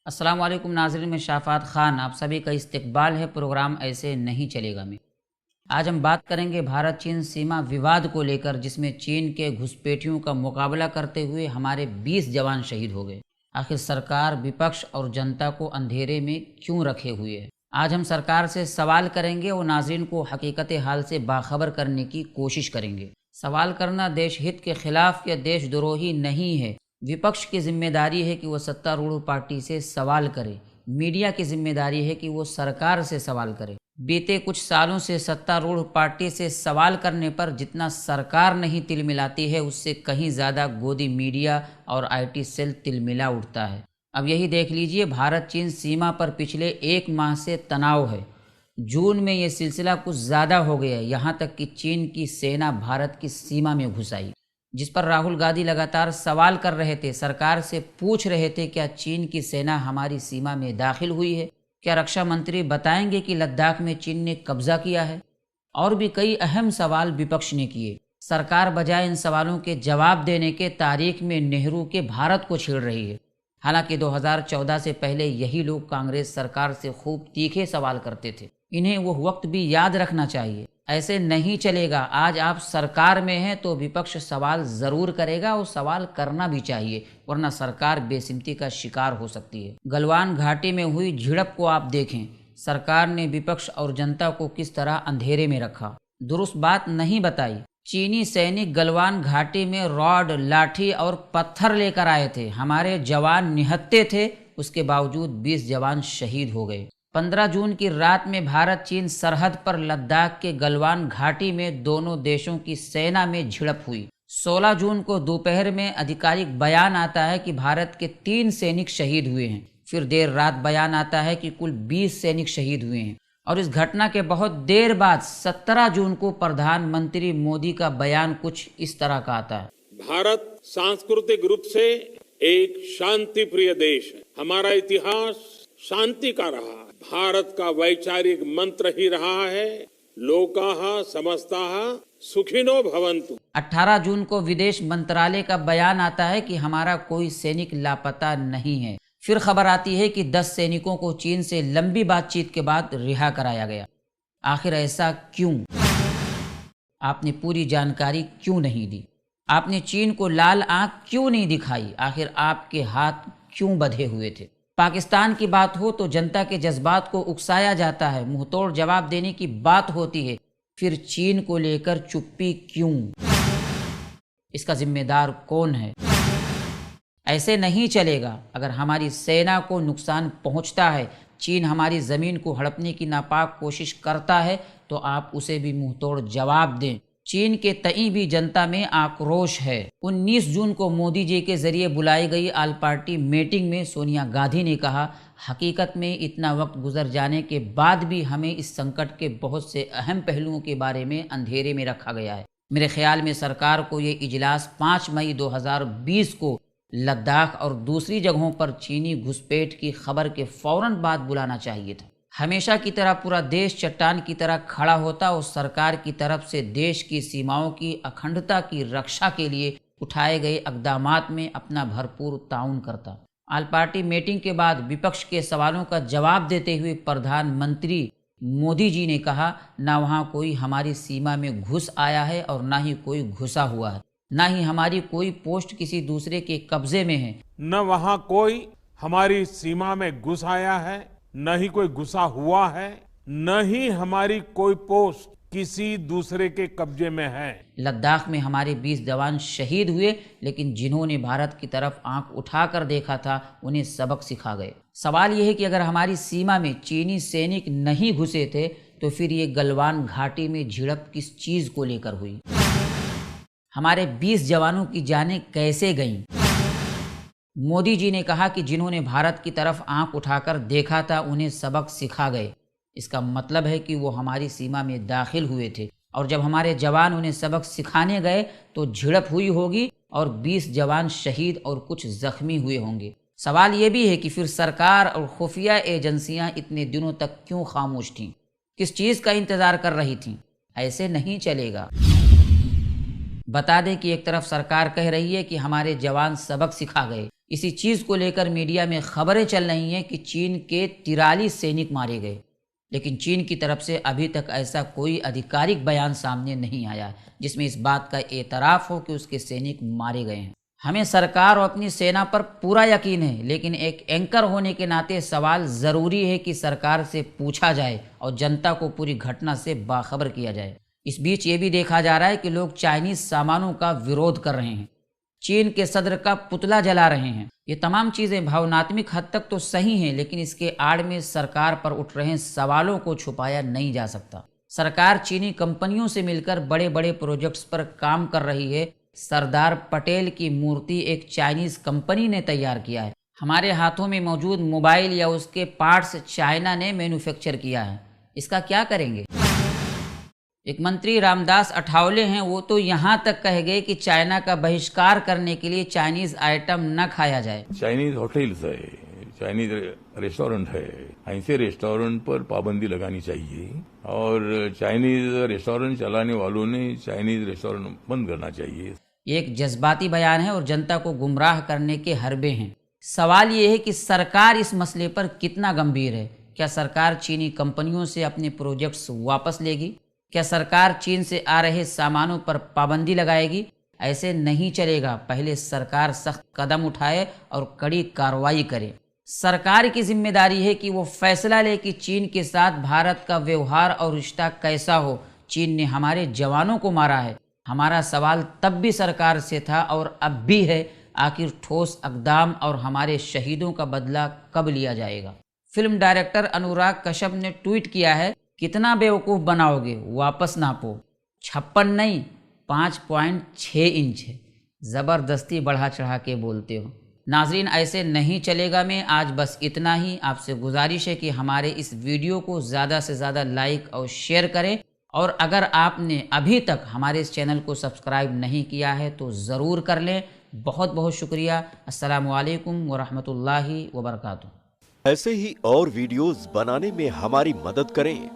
अस्सलाम वालेकुम नाज़रीन, में शाफ़ात ख़ान आप सभी का इस्तकबाल है प्रोग्राम ऐसे नहीं चलेगा में। आज हम बात करेंगे भारत चीन सीमा विवाद को लेकर, जिसमें चीन के घुसपैठियों का मुकाबला करते हुए हमारे 20 जवान शहीद हो गए। आखिर सरकार, विपक्ष और जनता को अंधेरे में क्यों रखे हुए है? आज हम सरकार से सवाल करेंगे और नाज़रीन को हकीकत हाल से बाखबर करने की कोशिश करेंगे। सवाल करना देश हित के खिलाफ या देशद्रोही नहीं है। विपक्ष की जिम्मेदारी है कि वो सत्तारूढ़ पार्टी से सवाल करे, मीडिया की जिम्मेदारी है कि वो सरकार से सवाल करे। बीते कुछ सालों से सत्तारूढ़ पार्टी से सवाल करने पर जितना सरकार नहीं तिलमिलाती है, उससे कहीं ज़्यादा गोदी मीडिया और आईटी सेल तिलमिला उठता है। अब यही देख लीजिए, भारत चीन सीमा पर पिछले एक माह से तनाव है। जून में ये सिलसिला कुछ ज़्यादा हो गया, यहाँ तक कि चीन की सेना भारत की सीमा में घुस आई, जिस पर राहुल गांधी लगातार सवाल कर रहे थे, सरकार से पूछ रहे थे, क्या चीन की सेना हमारी सीमा में दाखिल हुई है? क्या रक्षा मंत्री बताएंगे कि लद्दाख में चीन ने कब्जा किया है? और भी कई अहम सवाल विपक्ष ने किए। सरकार बजाय इन सवालों के जवाब देने के तारीख में नेहरू के भारत को छेड़ रही है। हालांकि 2014 से पहले यही लोग कांग्रेस सरकार से खूब तीखे सवाल करते थे। इन्हें वो वक्त भी याद रखना चाहिए। ऐसे नहीं चलेगा। आज आप सरकार में हैं तो विपक्ष सवाल ज़रूर करेगा और सवाल करना भी चाहिए, वरना सरकार बेसिमती का शिकार हो सकती है। गलवान घाटी में हुई झड़प को आप देखें। सरकार ने विपक्ष और जनता को किस तरह अंधेरे में रखा, दुरुस्त बात नहीं बताई। चीनी सैनिक गलवान घाटी में रॉड, लाठी और पत्थर लेकर आए थे। हमारे जवान निहत्थे थे, उसके बावजूद 20 जवान शहीद हो गए। 15 जून की रात में भारत चीन सरहद पर लद्दाख के गलवान घाटी में दोनों देशों की सेना में झड़प हुई। 16 जून को दोपहर में आधिकारिक बयान आता है कि भारत के 3 सैनिक शहीद हुए हैं। फिर देर रात बयान आता है कि कुल 20 सैनिक शहीद हुए हैं। और इस घटना के बहुत देर बाद 17 जून को प्रधानमंत्री मोदी का बयान कुछ इस तरह का आता है। भारत सांस्कृतिक रूप से एक शांति प्रिय देश है। हमारा इतिहास शांति का रहा है। भारत का वैचारिक मंत्र ही रहा है, लोकाः समस्ताः सुखिनो भवन्तु। 18 जून को विदेश मंत्रालय का बयान आता है कि हमारा कोई सैनिक लापता नहीं है। फिर खबर आती है कि 10 सैनिकों को चीन से लंबी बातचीत के बाद रिहा कराया गया। आखिर ऐसा क्यों? आपने पूरी जानकारी क्यों नहीं दी? आपने चीन को लाल आंख क्यों नहीं दिखाई? आखिर आपके हाथ क्यों बंधे हुए थे? पाकिस्तान की बात हो तो जनता के जज्बात को उकसाया जाता है, मुंहतोड़ जवाब देने की बात होती है। फिर चीन को लेकर चुप्पी क्यों? इसका जिम्मेदार कौन है? ऐसे नहीं चलेगा। अगर हमारी सेना को नुकसान पहुंचता है, चीन हमारी ज़मीन को हड़पने की नापाक कोशिश करता है, तो आप उसे भी मुंहतोड़ जवाब दें। चीन के तई भी जनता में आक्रोश है। 19 जून को मोदी जी के जरिए बुलाई गई ऑल पार्टी मीटिंग में सोनिया गांधी ने कहा, हकीकत में इतना वक्त गुजर जाने के बाद भी हमें इस संकट के बहुत से अहम पहलुओं के बारे में अंधेरे में रखा गया है। मेरे ख्याल में सरकार को ये इजलास 5 मई 2020 को लद्दाख और दूसरी जगहों पर चीनी घुसपैठ की खबर के फौरन बाद बुलाना चाहिए था। हमेशा की तरह पूरा देश चट्टान की तरह खड़ा होता और सरकार की तरफ से देश की सीमाओं की अखंडता की रक्षा के लिए उठाए गए इक़दामात में अपना भरपूर ताउन करता। ऑल पार्टी मीटिंग के बाद विपक्ष के सवालों का जवाब देते हुए प्रधानमंत्री मोदी जी ने कहा, ना वहाँ कोई हमारी सीमा में घुस आया है और ना ही कोई घुसा हुआ है, ना ही हमारी कोई पोस्ट किसी दूसरे के कब्जे में है। न वहाँ कोई हमारी सीमा में घुस आया है, न ही कोई घुसा हुआ है, न ही हमारी कोई पोस्ट किसी दूसरे के कब्जे में है। लद्दाख में हमारे 20 जवान शहीद हुए, लेकिन जिन्होंने भारत की तरफ आंख उठाकर देखा था, उन्हें सबक सिखा गए। सवाल यह है कि अगर हमारी सीमा में चीनी सैनिक नहीं घुसे थे, तो फिर ये गलवान घाटी में झड़प किस चीज को लेकर हुई? हमारे 20 जवानों की जानें कैसे गईं? मोदी जी ने कहा कि जिन्होंने भारत की तरफ आंख उठाकर देखा था, उन्हें सबक सिखा गए। इसका मतलब है कि वो हमारी सीमा में दाखिल हुए थे, और जब हमारे जवान उन्हें सबक सिखाने गए तो झड़प हुई होगी और 20 जवान शहीद और कुछ जख्मी हुए होंगे। सवाल ये भी है कि फिर सरकार और खुफिया एजेंसियां इतने दिनों तक क्यों खामोश थीं? किस चीज़ का इंतज़ार कर रही थीं? ऐसे नहीं चलेगा। बता दें कि एक तरफ सरकार कह रही है कि हमारे जवान सबक सिखा गए, इसी चीज को लेकर मीडिया में खबरें चल रही हैं कि चीन के 43 सैनिक मारे गए, लेकिन चीन की तरफ से अभी तक ऐसा कोई आधिकारिक बयान सामने नहीं आया जिसमें इस बात का एतराफ़ हो कि उसके सैनिक मारे गए हैं। हमें सरकार और अपनी सेना पर पूरा यकीन है, लेकिन एक एंकर होने के नाते सवाल ज़रूरी है कि सरकार से पूछा जाए और जनता को पूरी घटना से बाखबर किया जाए। इस बीच ये भी देखा जा रहा है कि लोग चाइनीज़ सामानों का विरोध कर रहे हैं, चीन के सदर का पुतला जला रहे हैं। ये तमाम चीज़ें भावनात्मक हद तक तो सही हैं, लेकिन इसके आड़ में सरकार पर उठ रहे सवालों को छुपाया नहीं जा सकता। सरकार चीनी कंपनियों से मिलकर बड़े बड़े प्रोजेक्ट्स पर काम कर रही है। सरदार पटेल की मूर्ति एक चाइनीज़ कंपनी ने तैयार किया है। हमारे हाथों में मौजूद मोबाइल या उसके पार्ट्स चाइना ने मैन्युफैक्चर किया है। इसका क्या करेंगे? एक मंत्री रामदास अठावले हैं, वो तो यहाँ तक कह गए कि चाइना का बहिष्कार करने के लिए चाइनीज आइटम न खाया जाए। चाइनीज होटल्स है, चाइनीज रेस्टोरेंट है, ऐसे रेस्टोरेंट पर पाबंदी लगानी चाहिए और चाइनीज रेस्टोरेंट चलाने वालों ने चाइनीज रेस्टोरेंट बंद करना चाहिए। ये एक जज्बाती बयान है और जनता को गुमराह करने के हरबे हैं। सवाल ये है कि सरकार इस मसले पर कितना गंभीर है। क्या सरकार चीनी कंपनियों से अपने प्रोजेक्ट्स वापस लेगी? क्या सरकार चीन से आ रहे सामानों पर पाबंदी लगाएगी? ऐसे नहीं चलेगा। पहले सरकार सख्त कदम उठाए और कड़ी कार्रवाई करे। सरकार की जिम्मेदारी है कि वो फैसला ले कि चीन के साथ भारत का व्यवहार और रिश्ता कैसा हो। चीन ने हमारे जवानों को मारा है। हमारा सवाल तब भी सरकार से था और अब भी है, आखिर ठोस इक़दाम और हमारे शहीदों का बदला कब लिया जाएगा? फिल्म डायरेक्टर अनुराग कश्यप ने ट्वीट किया है, कितना बेवकूफ़ बनाओगे, वापस नापो। 56 नहीं 5.6 इंच है। ज़बरदस्ती बढ़ा चढ़ा के बोलते हो। नाजरीन, ऐसे नहीं चलेगा में आज बस इतना ही। आपसे गुजारिश है कि हमारे इस वीडियो को ज़्यादा से ज़्यादा लाइक और शेयर करें, और अगर आपने अभी तक हमारे इस चैनल को सब्सक्राइब नहीं किया है तो ज़रूर कर लें। बहुत बहुत शुक्रिया। अस्सलामु अलैकुम वरहमतुल्लाहि वबरकातुहू। ऐसे ही और वीडियोस बनाने में हमारी मदद करें।